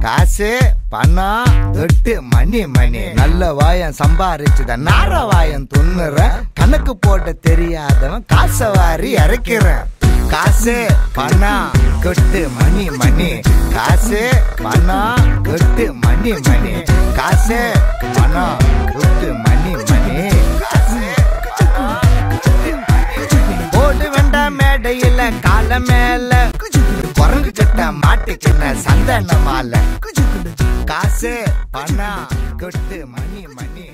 காசு பணம் தொட்டு மணி மணி நல்ல வாயம் சம்பாரிச்சுத நார வாயம் துண்ணுற கணக்கு போட்ட தெரியாதவன் காசை வாரி இறக்கிறேன். காசு பணம் கொட்டு மணி மணி காசு பணம் கொட்டு மணி மணி காசு பணம் கொட்டு மணி மணி போட்டு வேண்டாம் மேடையில கால மேல குரங்கு சட்ட மாட்டுச்சுன்ன சந்தன மாலை காசு பணம் கொட்டு மணி மணி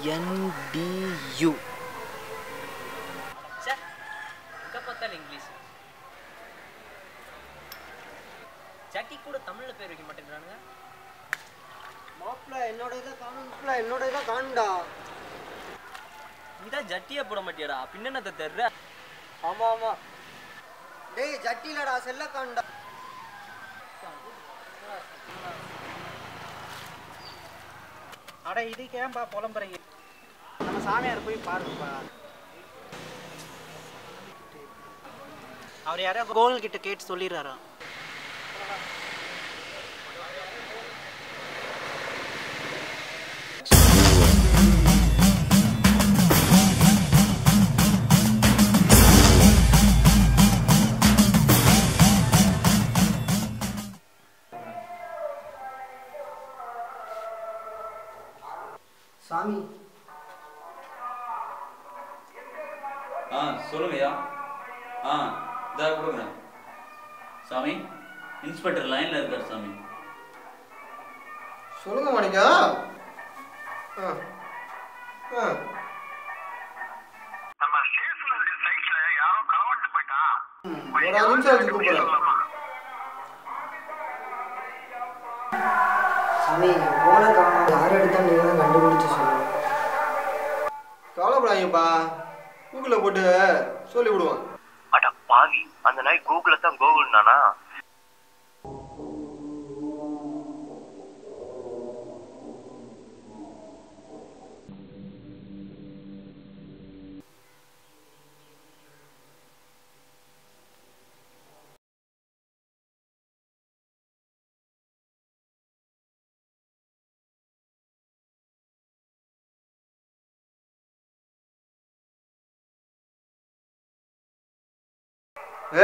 NANDU இங்கிலீஷ் ஜட்டி கூட தமிழ்ல பேர் வைக்க மாட்டேங்கிறானுங்க. மாப்ள என்னோட இத காணும்டா. நீதான் ஜட்டியே போட மாட்டியாடா, பின்னத்தை தெர்ற. ஆமா டேய் ஜட்டிலடா செல்ல காணும்டா. அட இதுக்கு ஏன்பா புலம்புறீங்க? நம்ம சாமியார் போய் பாருங்கப்பா. அவர் யாரோ கோகுல் கிட்ட கேட்டு சொல்லிடுறாராம். சாமி சொல்லுங்கய்யா. இதா கொடுக்குறேன். சாமி, இன்ஸ்பெக்டர் லைன்ல இருக்கார் சாமி. சொல்லுங்க மாணிக்கா. நம்ம ஸ்டேஷன்ல இருக்க சைக்கிள யாரோ களவாண்டு போயிட்டான். ஒரு நிமிஷம் ஆச்சு கூப்பிடுறேன். சாமி போன காணும் யார் எடுத்தா நீங்க தான் கண்டுபிடிச்சு சொல்லுங்க. கவலைப்படாதீங்கப்பா, கூகுளில் போட்டு சொல்லி விடுவான். அட பாவி, அந்த நாய் கூகுள்ல தான் கோகுல்னானா?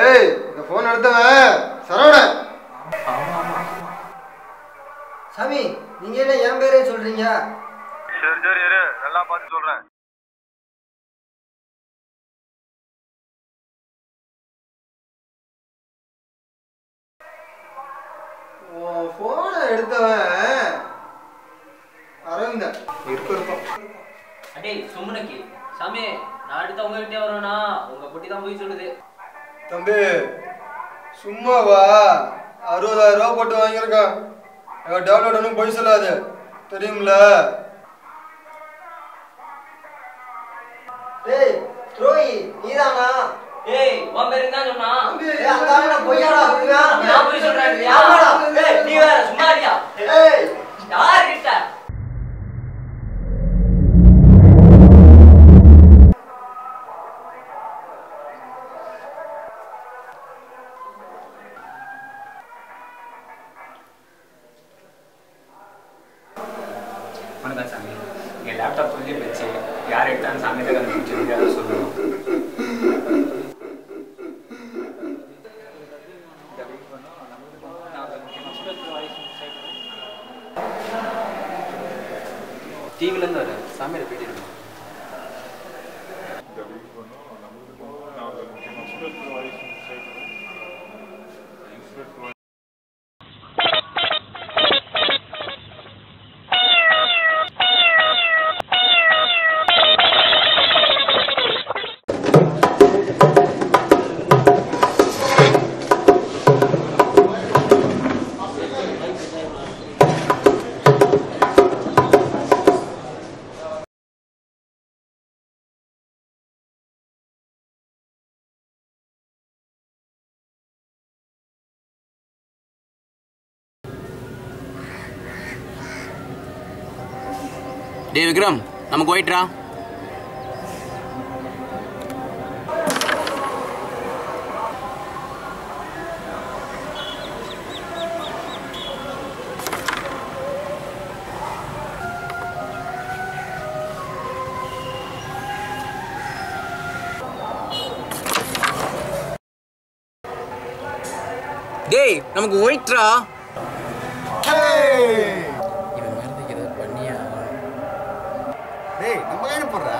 ஏய், இந்த போன் எடுத்தவன் சரவணன். சாமி, நீங்க என்ன என் பேரே சொல்றீங்க? சரி சரி இரு, நல்லா பார்த்து சொல்றேன். போனை எடுத்தவன் அரவிந்தன் இருக்கும். அடே சும்மனக்கி சாமி, நான் அடுத்து உங்ககிட்டே வரேனா? உங்க குட்டி தான் போய் சொல்லுது. தம்பி சும்மாவா? 60,000 ரூபா போட்டு வாங்கியிருக்கான். டெவலப் ஒன்றும் போய் சொல்லாது, தெரியுங்களா? டேய் துரோகி, நீதானா? ஏய், உன் பேரு என்ன சொன்னா? ஏய், அந்த ஆளு பொய்யாடா சொல்றான். நான் போய் சொல்றேன். யாரடா? ஏய், நீ வேற சும்மா இருயா. ஏய், யார் கிட்ட? வணக்கம் சாமி, என் லேப்டாப் சொல்லி போச்சு. யார் எடுத்தாலும் சாமி தான் கண்டுபிடிச்சிருக்கு, அதை சொல்லணும். டிவிலேருந்து வர சாமியோட பேட்டி இருக்கும். டே விக்ரம், நமக்கு போயிட்டுரா. டேய், நமக்கு போயிட்டுரா. இவன் மறந்துக்கு ஏதாவது பண்ணியா? டேய், நம்ம கையில போடுறா.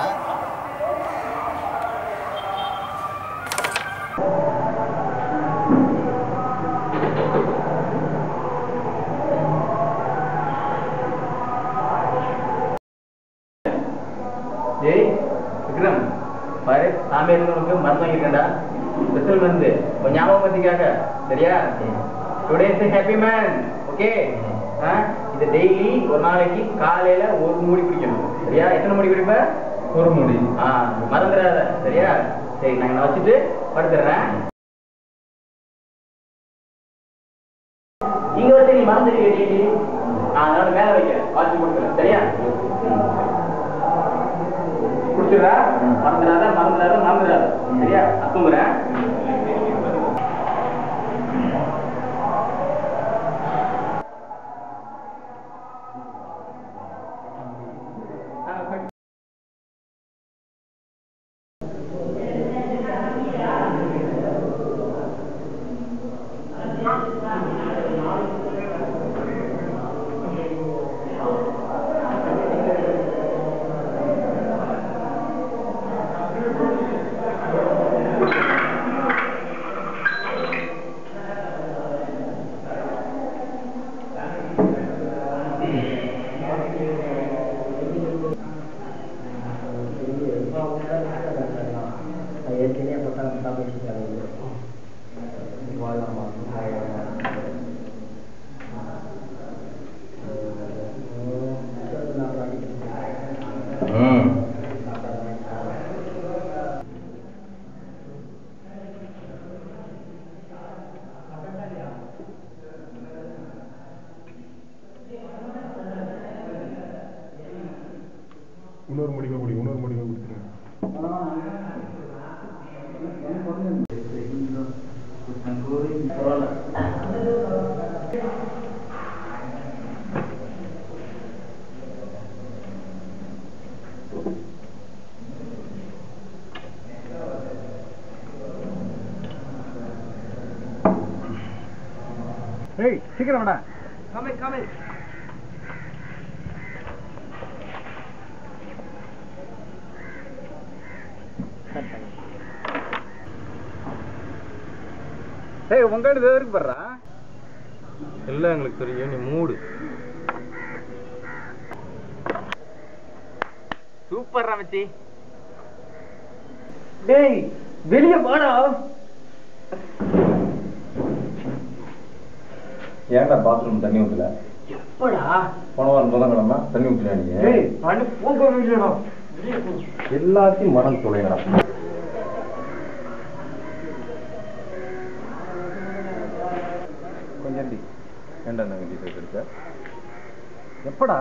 டேய் விக்ரம், பாரு, சாமி இருந்தவனுக்கு மருந்து வாங்கியிருக்கேன்டா. ஸ்பெஷல் மருந்து கொஞ்சம் ஞாபகம் பத்திக்காக, சரியா? Today is happy man, okay? இது டெய்லி ஒரு நாளைக்கு காலையில ஒரு மூடி குடிக்கணும், சரியா? எத்தனை மூடி குடிப்ப? ஒரு மூடி. மறந்துடாத, சரியா? சரி, நான் வச்சுட்டு படுத்துடுறேன். இங்க வந்து நீ மறந்துடுவீங்க, அதனால மேல வைக்க வாட்சி கொடுக்குறேன், சரியா? குடிச்சிடுறா. மறந்துடாத. சரியா? தூங்குறேன். இன்னொரு முடிக்க கொடுத்துருங்க. ஏய் சீக்கிரம் வாடா. காமே ஏய் உங்க கிட்ட எதுக்கு பண்றா? எல்லாம் எங்களுக்கு தெரியும், நீ மூடு. சூப்பர் ராமச்சி. டேய் வெளிய வாடா. ஏன்டா பாத்ரூம் தண்ணி ஊத்தல? எப்படா? போன வாரம் புதன்கிழமை தண்ணி ஊத்தல நீங்க? டேய் பண்ணு போக வேண்டியடா. எல்லாத்தையும் மறந்து தொலைங்கடா. கொஞ்சம் ஏன்டா நாங்கள் டீசல் இருக்க? எப்படா?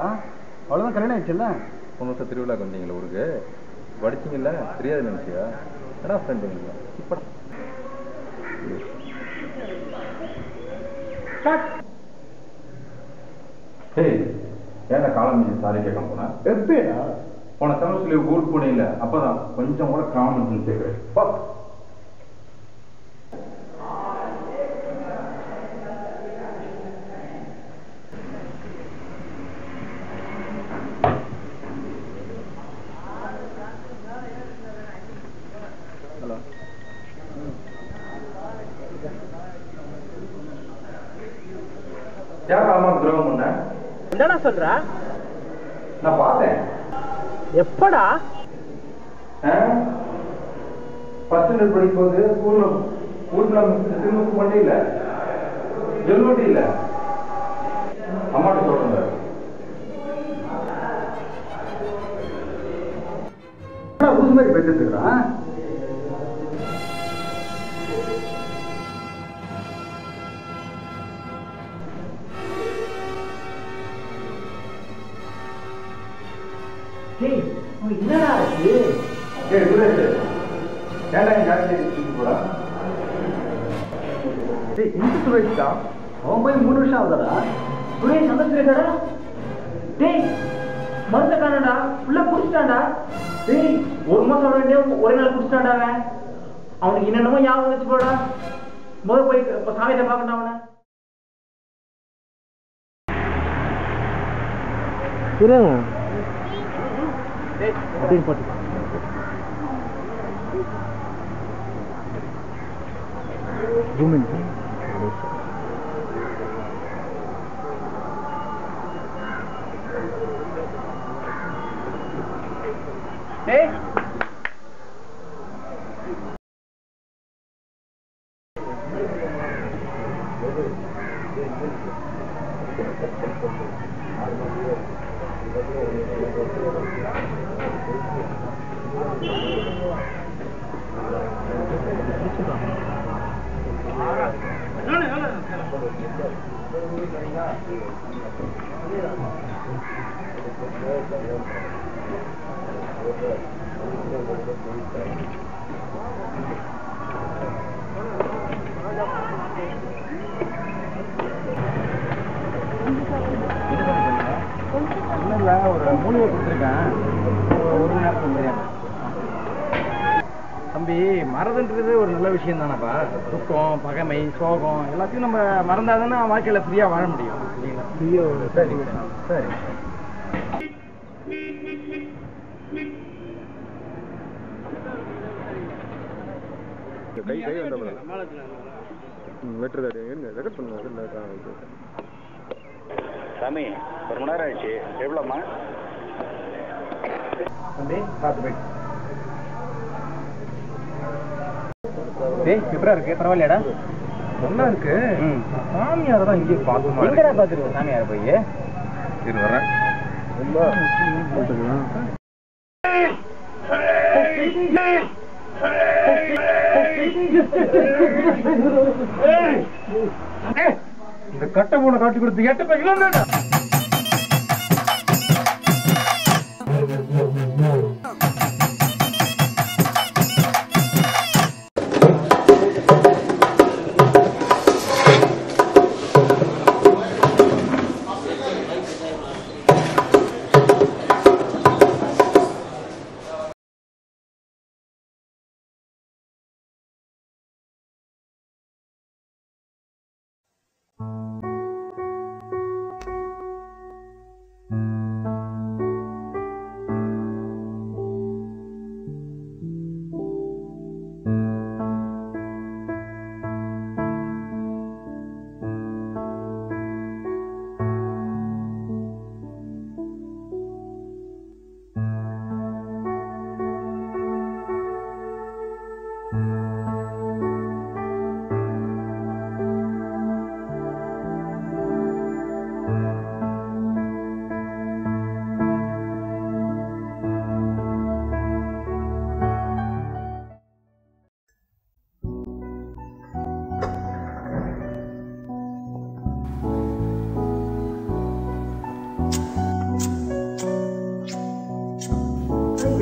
அவ்வளோதான் கல்யாணம் ஆயிடுச்சுல்ல? போன வருஷம் திருவிழாக்கு வந்தீங்களா ஊருக்கு? படிச்சிங்கல்ல? தெரியாது நினைச்சியா? ஏடா ஃப்ரெண்டுங்களா? இப்படா ஏய் ஏன்டா காலம் சாரி கேட்க போனா? எப்படா? போன செமஸ்டர்ல ஊருக்கு போனீங்கல்ல, அப்பதான் கொஞ்சம் கூட காமன் சென்ஸ் கேட்குறேன். ஹலோ யார் அம்மா துரோகம் பண்ண? என்னடா சொல்ற? நான் பார்த்தேன். எப்படா? ஃபர்ஸ்ட் ஸ்டாண்டர்ட் படிக்கும்போது ஊர்ல திரும்ப பண்ணி இல்ல ஜெல்வட்டி இல்ல அம்மாட்ட சொல்றேன். ஊர் மாதிரி பேசிட்டு இருக்கிறான். என்னடா சுரேஷ் தான் அவன் போய் 3 வருஷம் ஆகுதா? சுரேஷ் அந்த சுரேஷடா? டேய் மருந்த காணடா, உள்ள குடிச்சிட்டான்டா. டேய் ஒரு மாசம் வேண்டிய ஒரே நாள் குடிச்சிட்டான்டா அவன். அவனுக்கு என்னென்னமோ ஞாபகம் வச்சு போடா. முதல் போய் சாமியத்தை பார்க்கணும் அவனை. அப்படின்னு போட்டு ஒரு மூலிகை கொடுத்துருக்கேன், ஒரு மணி நேரத்துக்கு தெரியாம. தம்பி, மறந்துன்றது ஒரு நல்ல விஷயம் தானப்பா. துக்கம், பகைமை, சோகம் எல்லாத்தையும் நம்ம மறந்தாதானே வாழ்க்கையில ஃப்ரீயா வாழ முடியும். சரி சரி. கை கை வெட்டுறது ரெக்கார்ட் பண்ணுங்க. சாமி, ஒரு மணி நேரம் ஆயிடுச்சு. எவ்வளோம்மா? தம்பி பார்த்து போயிட்டு. எப்படா இருக்கு? பரவாயில்லையாடா? நல்லா இருக்கு. சாமியாரை தான் இங்கே பார்க்கணும். எங்கடா பார்த்துருக்கோம் சாமியாரை போய்? இது வரேன். இந்த கட்ட மூணை காட்டி கொடுத்து 8 பேர்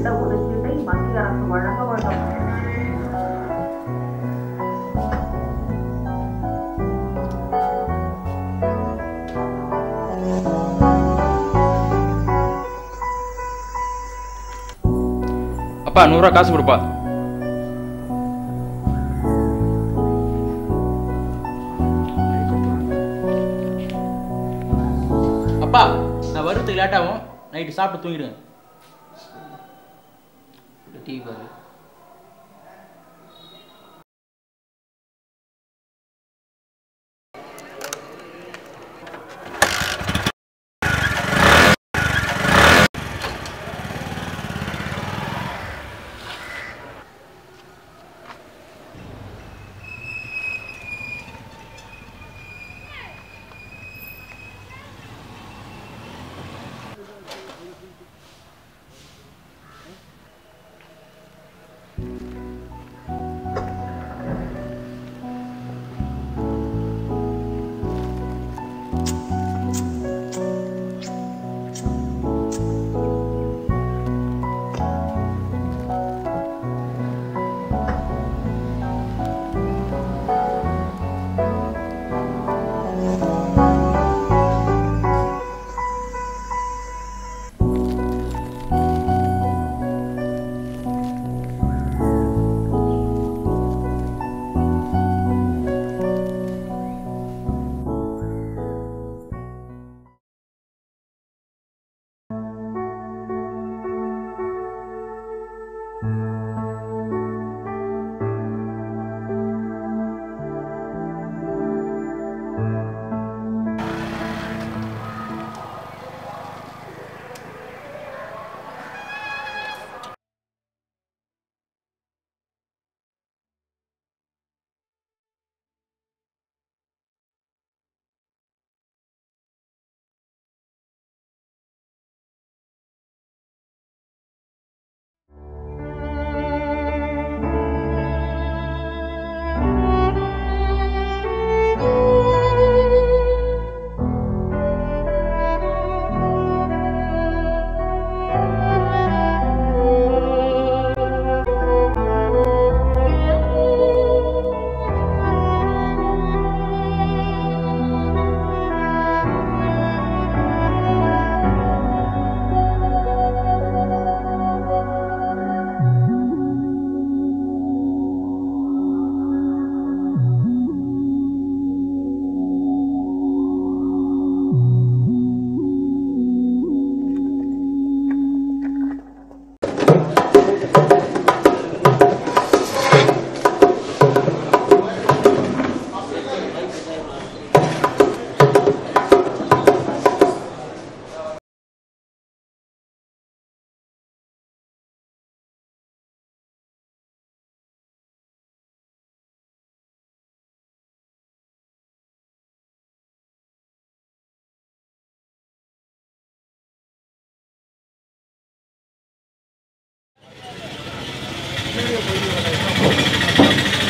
இடஒதுக்கீட்டை மத்திய அரசு வழங்க வேண்டும். அப்பா 100 ரூபா காசு கொடுப்பா. அப்பா, நான் வரதுக்கு லேட் ஆகும். நைட்டு சாப்பிட்டு தூங்கிடுங்க. டீ பாரு.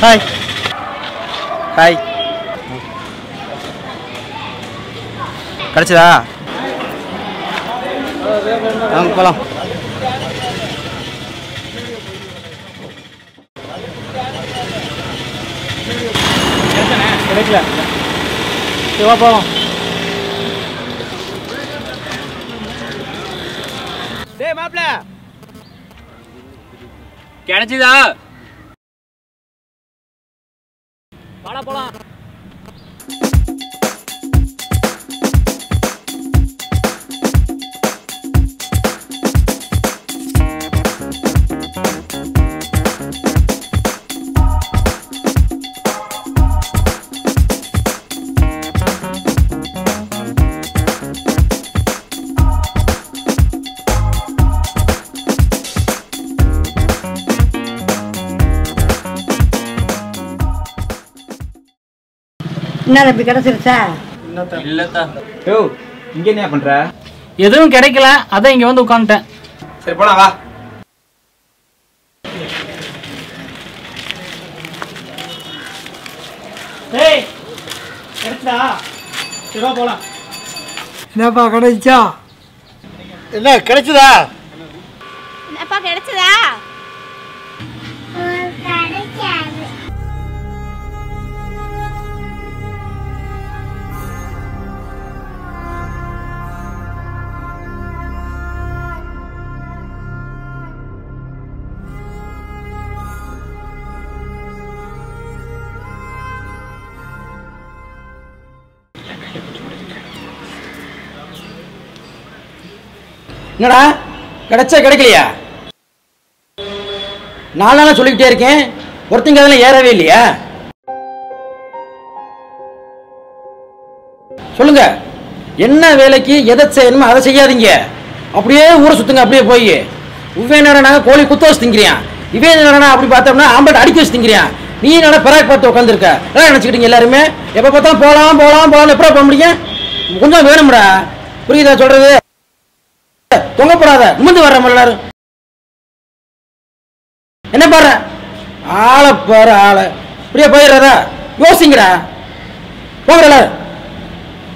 Hi hi. கிடைச்சதா? வாங்க போலாம். கிடைக்கல. சிவா போகலாம். டேய் மாப்ள கிடைச்சதா? வாடா போலாம். என்ன தம்பி கிடைச்சிருச்சா? இல்லத்தா. யோ இங்க என்ன பண்ற? எதுவும் கிடைக்கல, அதான் இங்க வந்து உட்காந்துட்டேன். சரி போலாம் வா. டேய் கிடைச்சதா? சிவா போலாம். என்னப்பா கிடைச்சா? என்ன கிடைச்சதா? என்னப்பா கிடைச்சதா? என்னடா கிடைச்சா கிடைக்கலையா? 4 நாளா சொல்லிக்கிட்டே இருக்கேன், ஒருத்தங்க அதெல்லாம் ஏறவே இல்லையா? சொல்லுங்க, என்ன வேலைக்கு எதை செய்யணுமோ அதை செய்யாதீங்க. அப்படியே ஊரை சுத்துங்க. அப்படியே போய் இவன் என்னடா கோழி குத்த வச்சு திங்கிறியான், இவன் என்னடா அப்படி பார்த்தோம்னா ஆம்பளை அடிக்க வச்சு திங்கிறியான். நீ என்னடா பிராக் பார்த்து உட்காந்துருக்க? எல்லாம் நினச்சிக்கிட்டீங்க எல்லாருமே. எப்போ பார்த்தா போகலாம் போகலாம் போகலாம், எப்படா போக முடியும்? கொஞ்சம் வேணும்டா, புரியுதா சொல்றது? தொங்கப்படாத, நிமிந்து வர்ற எல்லாரும். என்ன பாரு ஆளை பாரு ஆளை. இப்படியே போயிடுறதா? யோசிங்கடா. போகிற எல்லாரும்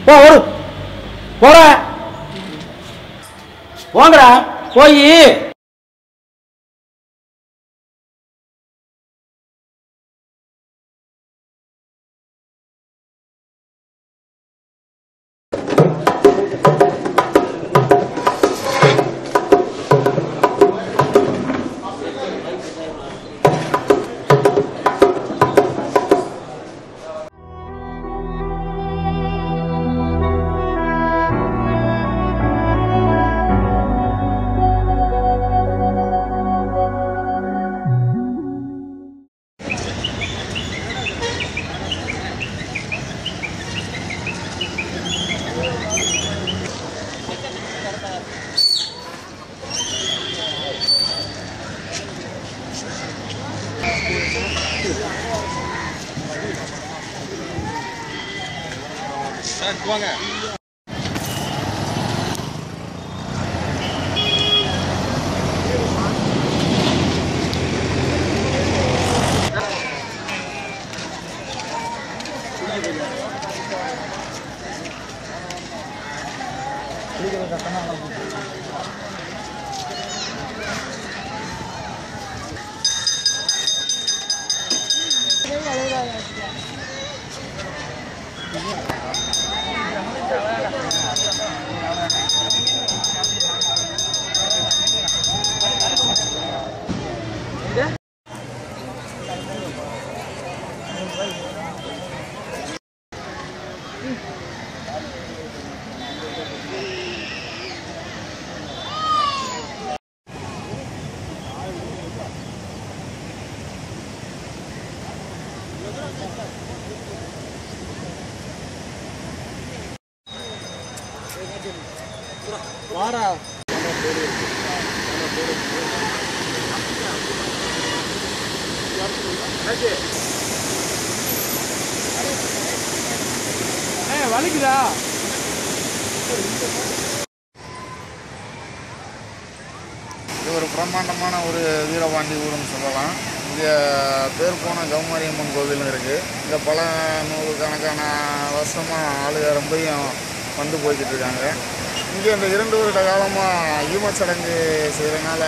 போ. ஒரு போற போங்கடா போய். வாங்க. வாடா வலிக்குதா? இது ஒரு பிரம்மாண்டமான ஒரு வீரபாண்டி ஊருன்னு சொல்லலாம். இங்கே பேர் போன கௌமாரியம்மன் கோவிலும் இருக்குது. இங்கே பல நூறுக்கணக்கான வருஷமாக ஆளுக ரொம்பையும் வந்து போய்கிட்டு இருக்காங்க. இங்கே இந்த 2 வருட காலமாக ஈமச்சடங்கு செய்கிறதுனால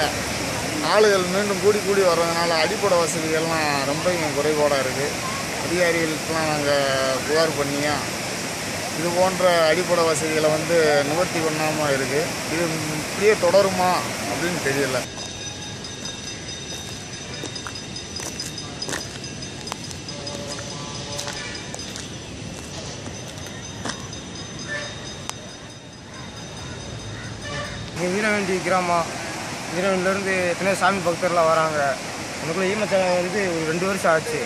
ஆளுகள் மீண்டும் கூடி கூடி வர்றதுனால அடிப்படை வசதிகள்லாம் ரொம்பவும் குறைபாடாக இருக்குது. அதிகாரிகளுக்கெலாம் நாங்கள் புகார் பண்ணியா இது போன்ற அடிப்படை வசதிகளை வந்து நிவர்த்தி பண்ணாமல் இருக்குது. இது இப்படியே தொடருமா அப்படின்னு தெரியல. இங்கே வீரவேண்டி கிராமம், வீரவேண்டிலேருந்து எத்தனையோ சாமி பக்தர்லாம் வராங்க. எனக்குள்ள ஈமச்சடங்கு வந்து ஒரு 2 வருஷம் ஆச்சு.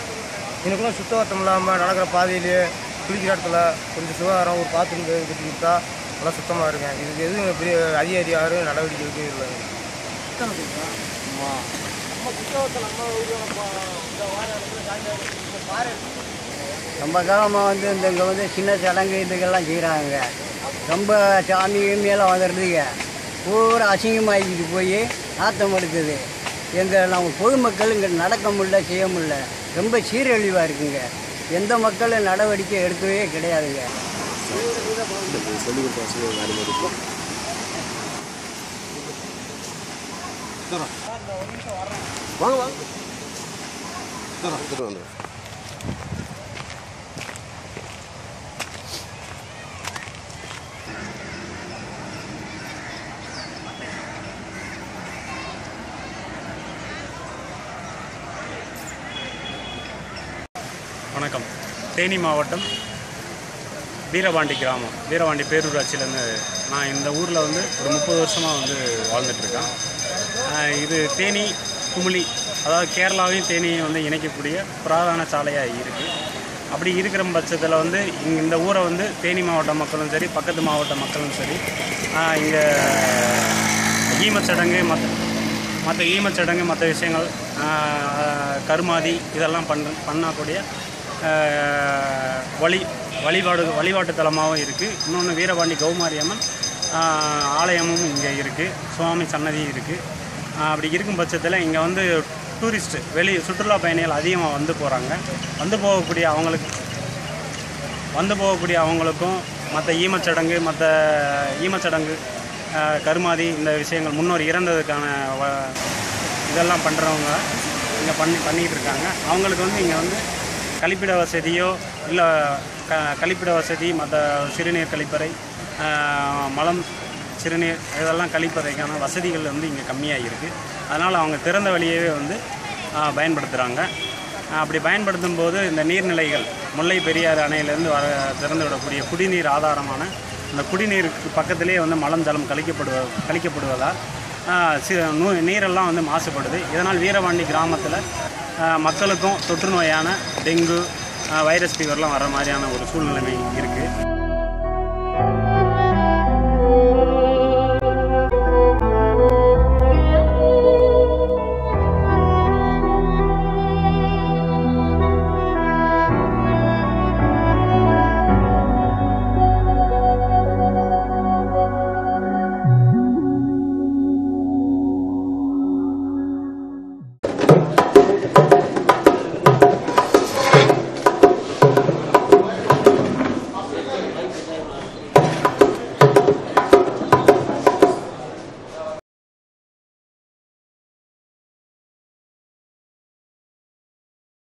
எனக்குள்ள சுத்தபத்தம் இல்லாமல் நடக்கிற பாதையிலேயே குளிக்கிற இடத்துல கொஞ்சம் சுகாதாரம் ஒரு பாத்ரூம் கட்டி கொடுத்தா நல்லா சுத்தமாக இருக்கேன். இதுக்கு எதுவும் பெரிய அதிகாரி யாரும் நடவடிக்கை எடுக்கவே இல்லை. ரொம்ப காலமாக வந்து இங்கே வந்து சின்ன சடங்கு இதுக்கெல்லாம் செய்கிறாங்க. ரொம்ப சாமி கிமியெல்லாம் வந்துடுதுங்க. பூரா அசிங்கமாகிட்டு போய் நாத்தம் எடுக்குது. நம்ம பொதுமக்கள் இங்கே நடக்க முடியல, செய்ய முடியல. ரொம்ப சீரழிவாக இருக்குங்க. எந்த மக்களும் நடவடிக்கை எடுக்கவே கிடையாதுங்க. வணக்கம். தேனி மாவட்டம் வீரபாண்டி கிராமம், வீரபாண்டி பேரூராட்சியிலேருந்து நான் இந்த ஊரில் வந்து ஒரு 30 வருஷமாக வந்து வாழ்ந்துட்டுருக்கேன். இது தேனி குமுளி, அதாவது கேரளாவையும் தேனியும் வந்து இணைக்கக்கூடிய பிரதான சாலையாக இருக்குது. அப்படி இருக்கிற பட்சத்தில் வந்து இந்த ஊரை வந்து தேனி மாவட்ட மக்களும் சரி, பக்கத்து மாவட்ட மக்களும் சரி, இங்கே ஈமச்சடங்கு மற்ற ஈமச்சடங்கு மற்ற விஷயங்கள் கருமாதி இதெல்லாம் பண்ணக்கூடிய வழிபாட்டு தலமாகவும் இருக்குது. இன்னொன்று வீரபாண்டி கௌமாரியம்மன் ஆலயமும் இங்கே இருக்குது. சுவாமி சன்னதியும் இருக்குது. அப்படி இருக்கும் பட்சத்தில் இங்கே வந்து டூரிஸ்ட்டு சுற்றுலா பயணிகள் அதிகமாக வந்து போகிறாங்க. வந்து போகக்கூடிய அவங்களுக்கும் மற்ற ஈமச்சடங்கு கருமாதி இந்த விஷயங்கள் முன்னோர் இறந்ததுக்கான இதெல்லாம் பண்ணுறவங்க இங்கே பண்ணிகிட்டு இருக்காங்க. அவங்களுக்கு வந்து இங்கே வந்து கழிப்பிட வசதியோ இல்லை கழிப்பிட வசதி, மற்ற சிறுநீர் கழிப்பறை, மலம் சிறுநீர் இதெல்லாம் கழிப்பறைக்கான வசதிகள் வந்து இங்கே கம்மியாக இருக்குது. அதனால் அவங்க திறந்த வழியவே வந்து பயன்படுத்துகிறாங்க. அப்படி பயன்படுத்தும் போது இந்த நீர்நிலைகள் முல்லை பெரியாறு அணையிலேருந்து திறந்து விடக்கூடிய குடிநீர் ஆதாரமான இந்த குடிநீருக்கு பக்கத்திலே வந்து மலம் ஜலம் கழிக்கப்படுவதால் நீரெல்லாம் வந்து மாசுபடுது. இதனால் வீரபாண்டி கிராமத்தில் மக்களுக்கும் தொற்று நோயான டெங்கு, வைரஸ் ஃபீவர்லாம் வர மாதிரியான ஒரு சூழ்நிலைமை இருக்குது.